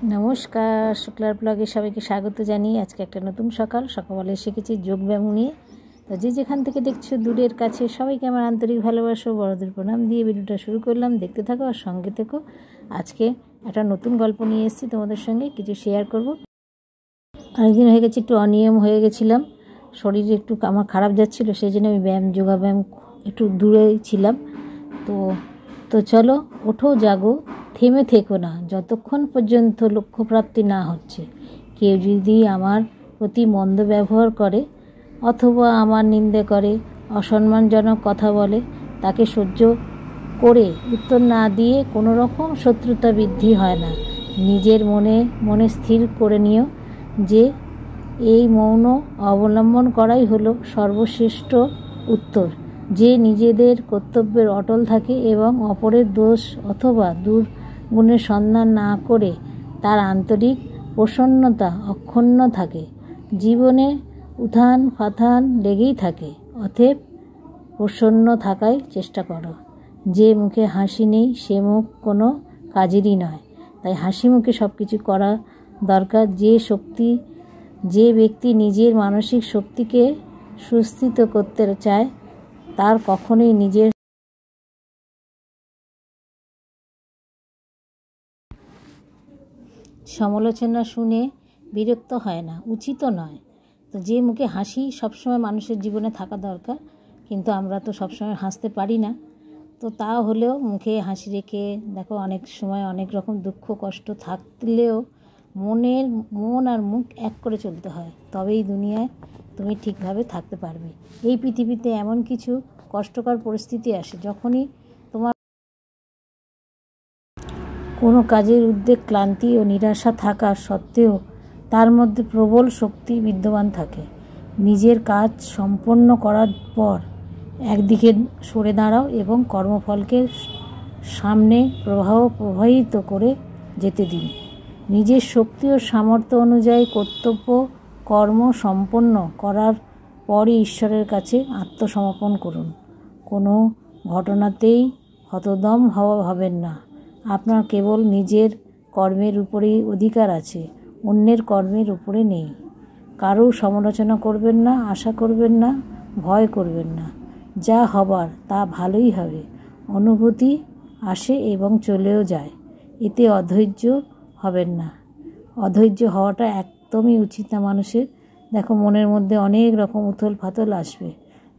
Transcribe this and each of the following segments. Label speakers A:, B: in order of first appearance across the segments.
A: নমস্কার, শুক্লার ব্লগে সবাইকে স্বাগত জানিয়ে আজকে একটা নতুন সকালে শিখেছি যোগব্যায়াম নিয়ে। তো যে যেখান থেকে দেখছো দূরের কাছে সবাইকে আমার আন্তরিক ভালোবাসা, বড়দের প্রণাম দিয়ে ভিডিওটা শুরু করলাম। দেখতে থাকো আর সঙ্গে থেকো। আজকে একটা নতুন গল্প নিয়ে এসেছি তোমাদের সঙ্গে, কিছু শেয়ার করব। অনেকদিন হয়ে গেছে, একটু অনিয়ম হয়ে গেছিলাম, শরীরে একটু আমার খারাপ যাচ্ছিলো, সেই জন্য আমি যোগাব্যায়াম একটু দূরে ছিলাম। তো চলো, ওঠো, জাগো, থেমে থেকো না যতক্ষণ পর্যন্ত লক্ষ্যপ্রাপ্তি না হচ্ছে। কেউ যদি আমার প্রতি মন্দ ব্যবহার করে অথবা আমার নিন্দে করে, অসম্মানজনক কথা বলে, তাকে সহ্য করে উত্তর না দিয়ে কোনো রকম শত্রুতা বৃদ্ধি হয় না। নিজের মনে স্থির করে নিও যে এই মৌন অবলম্বন করাই হলো সর্বশ্রেষ্ঠ উত্তর। যে নিজেদের কর্তব্যের অটল থাকে এবং অপরের দোষ অথবা দুর্গুণের সন্ধান না করে তার আন্তরিক প্রসন্নতা অক্ষুণ্ণ থাকে। জীবনে উত্থান পাথান লেগেই থাকে, অতএব প্রসন্ন থাকার চেষ্টা করো। যে মুখে হাসি নেই সে মুখ কোনো কাজেরই নয়, তাই হাসি মুখে সব কিছু করা দরকার। যে ব্যক্তি নিজের মানসিক শক্তিকে সুস্থিত করতে চায় তার কখনোই নিজের সমালোচনা শুনে বিরক্ত হয় না, উচিতও নয়। তো যে মুখে হাসি সবসময় মানুষের জীবনে থাকা দরকার, কিন্তু আমরা তো সবসময় হাসতে পারি না। তো তা হলেও মুখে হাসি রেখে দেখো, অনেক সময় অনেক রকম দুঃখ কষ্ট থাকলেও মন আর মুখ এক করে চলতে হয়, তবেই দুনিয়ায় তুমি ঠিকভাবে থাকতে পারবে। এই পৃথিবীতে এমন কিছু কষ্টকর পরিস্থিতি আসে যখনই তোমার কোনো কাজের উদ্বেগ, ক্লান্তি ও নিরাশা থাকা সত্ত্বেও তার মধ্যে প্রবল শক্তি বিদ্যমান থাকে। নিজের কাজ সম্পন্ন করার পর একদিকে সরে দাঁড়াও এবং কর্মফলকে সামনে প্রবাহিত করে যেতে দিন। নিজের শক্তি ও সামর্থ্য অনুযায়ী কর্তব্য কর্ম সম্পন্ন করার পরই ঈশ্বরের কাছে আত্মসমর্পণ করুন। কোনো ঘটনাতেই হতদম হবেন না। আপনার কেবল নিজের কর্মের উপরেই অধিকার আছে, অন্যের কর্মের উপরে নেই। কারো সমালোচনা করবেন না, আশা করবেন না, ভয় করবেন না। যা হবার তা ভালোই হবে। অনুভূতি আসে এবং চলেও যায়, এতে অধৈর্য হবেন না। অধৈর্য হওয়াটা একদমই উচিত না মানুষের। দেখো, মনের মধ্যে অনেক রকম উথল ফাথল আসবে,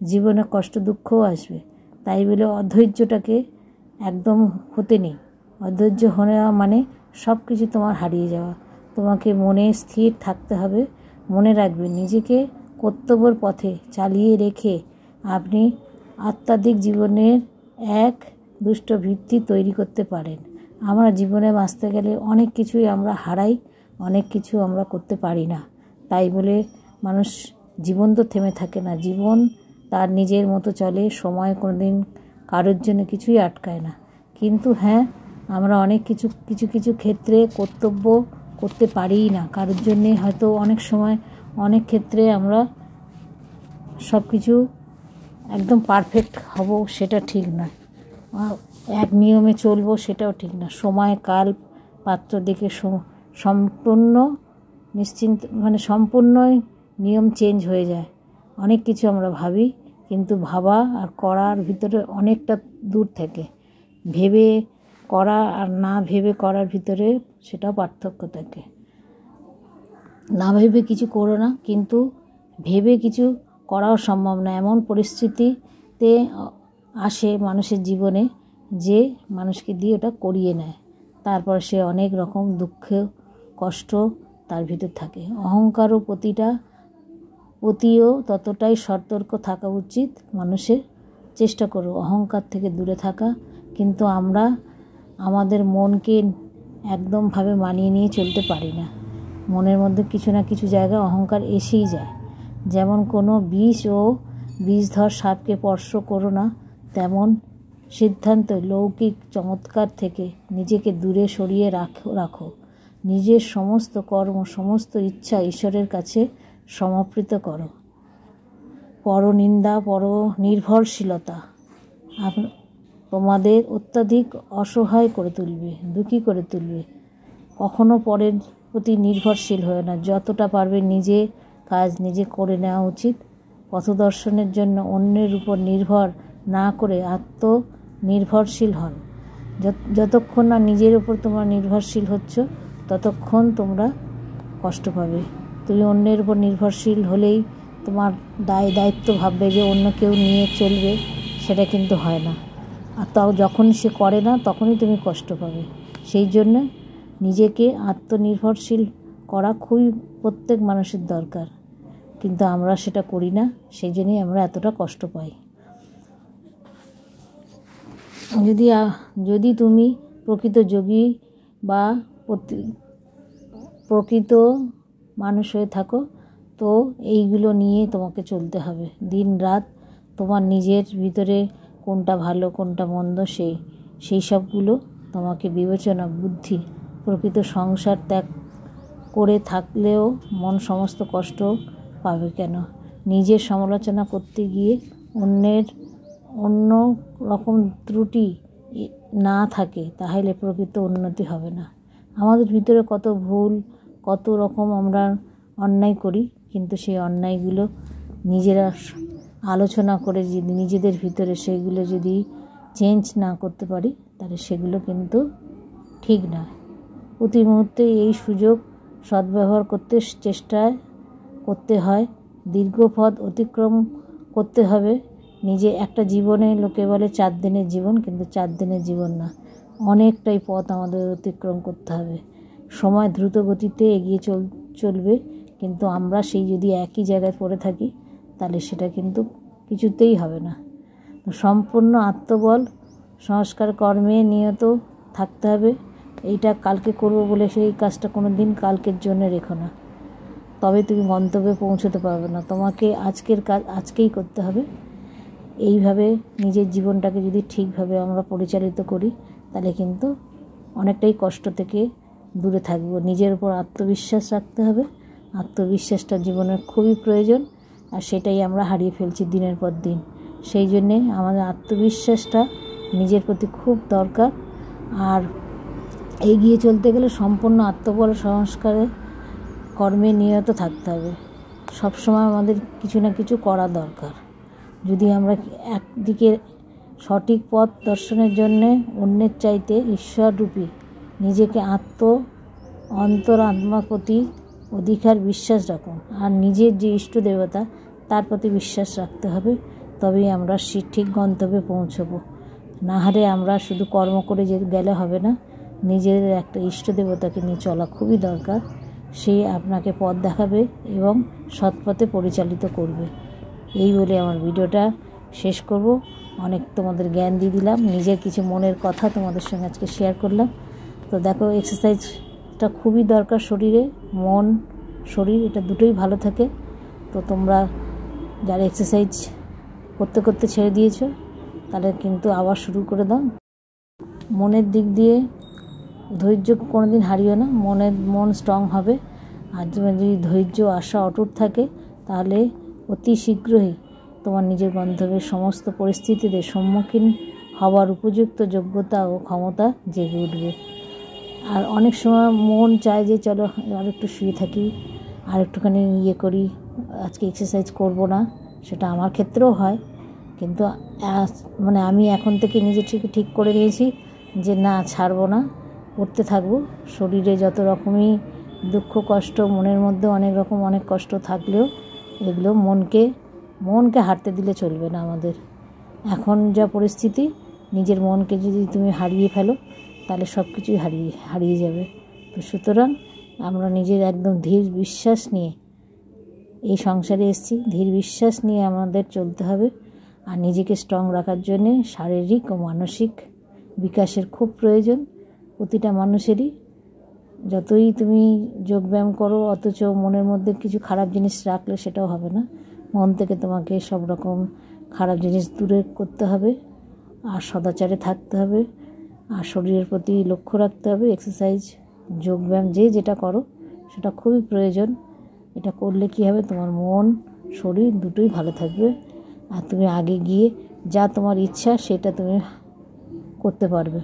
A: জীবনে কষ্ট দুঃখও আসবে, তাই বলে অধৈর্যটাকে একদম হতে নেই। অধৈর্য হওয়া মানে সব কিছু তোমার হারিয়ে যাওয়া। তোমাকে মনে স্থির থাকতে হবে। মনে রাখবেন, নিজেকে কর্তব্যের পথে চালিয়ে রেখে আপনি আধ্যাত্মিক জীবনের এক দুষ্ট ভিত্তি তৈরি করতে পারেন। আমরা জীবনে বাঁচতে গেলে অনেক কিছুই আমরা হারাই, অনেক কিছু আমরা করতে পারি না। তাই বলে মানুষ জীবন তো থেমে থাকে না, জীবন তার নিজের মতো চলে। সময় কোনোদিন কারোর জন্য কিছুই আটকায় না। কিন্তু হ্যাঁ, আমরা অনেক কিছু ক্ষেত্রে কর্তব্য করতে পারিই না কারোর জন্যে। হয়তো অনেক সময় অনেক ক্ষেত্রে আমরা সব কিছু একদম পারফেক্ট হব সেটা ঠিক না, এক নিয়মে চলবো সেটাও ঠিক না। সময় কাল পাত্র দেখে সম্পূর্ণ সম্পূর্ণই নিয়ম চেঞ্জ হয়ে যায়। অনেক কিছু আমরা ভাবি, কিন্তু ভাবা আর করার ভিতরে অনেকটা দূর থেকে। ভেবে করা আর না ভেবে করার ভিতরে সেটাও পার্থক্য থাকে। না ভেবে কিছু করো না, কিন্তু ভেবে কিছু করাও সম্ভব না। এমন পরিস্থিতিতে আসে মানুষের জীবনে যে মানুষকে দিয়ে ওটা করিয়ে নেয়, তারপর সে অনেক রকম দুঃখ কষ্ট তার ভিতর থাকে। অহংকারও প্রতিও ততটাই সতর্ক থাকা উচিত মানুষের। চেষ্টা করো অহংকার থেকে দূরে থাকা, কিন্তু আমরা আমাদের মনকে একদমভাবে মানিয়ে নিয়ে চলতে পারি না। মনের মধ্যে কিছু না কিছু জায়গায় অহংকার এসেই যায়। যেমন কোনো বিষধর সাপকে স্পর্শ করো না, তেমন সিদ্ধান্ত লৌকিক চমৎকার থেকে নিজেকে দূরে সরিয়ে রাখো। নিজের সমস্ত কর্ম, সমস্ত ইচ্ছা ঈশ্বরের কাছে সমর্পিত করো। পরনিন্দা, পরনির্ভরশীলতা তোমাদের অত্যাধিক অসহায় করে তুলবে, দুঃখী করে তুলবে। কখনো পরের প্রতি নির্ভরশীল হয়ে না। যতটা পারবে নিজে কাজ নিজে করে নেওয়া উচিত। পথদর্শনের জন্য অন্যের উপর নির্ভর না করে আত্মনির্ভরশীল হন। যতক্ষণ না নিজের উপর তোমরা নির্ভরশীল হচ্ছ ততক্ষণ তোমরা কষ্ট পাবে। তুমি অন্যের উপর নির্ভরশীল হলেই তোমার দায়িত্ব ভাববে যে অন্য কেউ নিয়ে চলবে, সেটা কিন্তু হয় না। আর তাও যখন সে করে না তখনই তুমি কষ্ট পাবে। সেই জন্য নিজেকে আত্মনির্ভরশীল করা খুবই প্রত্যেক মানুষের দরকার, কিন্তু আমরা সেটা করি না। সেই জন্যই আমরা এতটা কষ্ট পাই। যদি তুমি প্রকৃত যোগী বা প্রকৃত মানুষ হয়ে থাকো, তো এইগুলো নিয়ে তোমাকে চলতে হবে। দিন রাত তোমার নিজের ভিতরে কোনটা ভালো কোনটা মন্দ সেই সবগুলো তোমাকে বিবেচনা বুদ্ধি। প্রকৃত সংসার ত্যাগ করে থাকলেও মন সমস্ত কষ্ট পাবে কেন? নিজের সমালোচনা করতে গিয়ে অন্য রকম ত্রুটি না থাকে তাহলে প্রকৃত উন্নতি হবে না। আমাদের ভিতরে কত ভুল, কত রকম আমরা অন্যায় করি, কিন্তু সেই অন্যায়গুলো নিজেরা আলোচনা করে যদি নিজেদের ভিতরে সেগুলো যদি চেঞ্জ না করতে পারি তাহলে সেগুলো কিন্তু ঠিক না। প্রতি মুহূর্তে এই সুযোগ সদ্ব্যবহার করতে চেষ্টা করতে হয়। দীর্ঘ পথ অতিক্রম করতে হবে। নিজে একটা জীবনে লোকে বলে 4 দিনের জীবন, কিন্তু 4 দিনের জীবন না, অনেকটাই পথ আমাদের অতিক্রম করতে হবে। সময় দ্রুত গতিতে এগিয়ে চলবে, কিন্তু আমরা সেই যদি একই জায়গায় পড়ে থাকি তাহলে সেটা কিন্তু কিছুতেই হবে না। সম্পূর্ণ আত্মবল সংস্কার কর্মে নিয়ত থাকতে হবে। এইটা কালকে করব বলে সেই কাজটা কোনো দিন কালকের জন্য রেখো না, তবে তুমি গন্তব্যে পৌঁছতে পারবে না। তোমাকে আজকের কাজ আজকেই করতে হবে। এইভাবে নিজের জীবনটাকে যদি ঠিকভাবে আমরা পরিচালিত করি তাহলে কিন্তু অনেকটাই কষ্ট থেকে দূরে থাকবো। নিজের উপর আত্মবিশ্বাস রাখতে হবে। আত্মবিশ্বাসটা জীবনের খুবই প্রয়োজন, আর সেটাই আমরা হারিয়ে ফেলছি দিনের পর দিন। সেই জন্যে আমাদের আত্মবিশ্বাসটা নিজের প্রতি খুব দরকার। আর এগিয়ে চলতে গেলে সম্পূর্ণ আত্মবল সংস্কারে কর্মে নিয়ত থাকতে হবে। সবসময় আমাদের কিছু না কিছু করা দরকার। যদি আমরা একদিকে সঠিক পথ দর্শনের জন্যে অন্যের চাইতে ঈশ্বররূপী নিজেকে আত্মার প্রতি অধিকার বিশ্বাস রাখুন, আর নিজের যে ইষ্ট দেবতা তার প্রতি বিশ্বাস রাখতে হবে, তবেই আমরা ঠিক গন্তব্যে পৌঁছবো। না হলে আমরা শুধু কর্ম করে গেলে হবে না, নিজের একটা ইষ্ট দেবতাকে নিয়ে চলা খুবই দরকার। সে আপনাকে পথ দেখাবে এবং সৎপথে পরিচালিত করবে। এই বলে আমার ভিডিওটা শেষ করব। অনেক তোমাদের জ্ঞান দিয়ে দিলাম, নিজের কিছু মনের কথা তোমাদের সঙ্গে আজকে শেয়ার করলাম। তো দেখো, এক্সারসাইজটা খুবই দরকার শরীরে, মন শরীর এটা দুটোই ভালো থাকে। তো তোমরা যারা এক্সারসাইজ করতে করতে ছেড়ে দিয়েছো তাহলে কিন্তু আবার শুরু করে দাও। মনের দিক দিয়ে ধৈর্য কোনোদিন হারিও না, মন স্ট্রং হবে। আর যদি ধৈর্য আশা অটুট থাকে তাহলে অতি শীঘ্রই তোমার নিজের গন্তব্যের সমস্ত পরিস্থিতিতে সম্মুখীন হওয়ার উপযুক্ত যোগ্যতা ও ক্ষমতা জেগে উঠবে। আর অনেক সময় মন চায় যে চলো আর একটু শুয়ে থাকি, আর একটুখানি করি, আজকে এক্সারসাইজ করব না। সেটা আমার ক্ষেত্রেও হয়, কিন্তু আমি এখন থেকে নিজে ঠিক করে নিয়েছি যে না, ছাড়বো না, করতে থাকবো। শরীরে যত রকমই দুঃখ কষ্ট, মনের মধ্যে অনেক কষ্ট থাকলেও এগুলো মনকে হারতে দিলে চলবে না। আমাদের এখন যা পরিস্থিতি, নিজের মনকে যদি তুমি হারিয়ে ফেলো তাহলে সব কিছুই হারিয়ে যাবে। তো সুতরাং আমরা নিজের একদম ধীর বিশ্বাস নিয়ে এই সংসারে এসেছি, ধীর বিশ্বাস নিয়ে আমাদের চলতে হবে। আর নিজেকে স্ট্রং রাখার জন্যে শারীরিক ও মানসিক বিকাশের খুব প্রয়োজন প্রতিটা মানুষেরই। যতই তুমি যোগব্যায়াম করো, অথচ মনের মধ্যে কিছু খারাপ জিনিস রাখলে সেটাও হবে না। মন থেকে তোমাকে সব রকম খারাপ জিনিস দূরে করতে হবে, আর সদাচারে থাকতে হবে, আর শরীরের প্রতি লক্ষ্য রাখতে হবে। এক্সারসাইজ যোগব্যায়াম যেটা করো সেটা খুবই প্রয়োজন। এটা করলে কী হবে, তোমার মন শরীর দুটোই ভালো থাকবে, আর তুমি আগে গিয়ে যা তোমার ইচ্ছা সেটা তুমি করতে পারবে।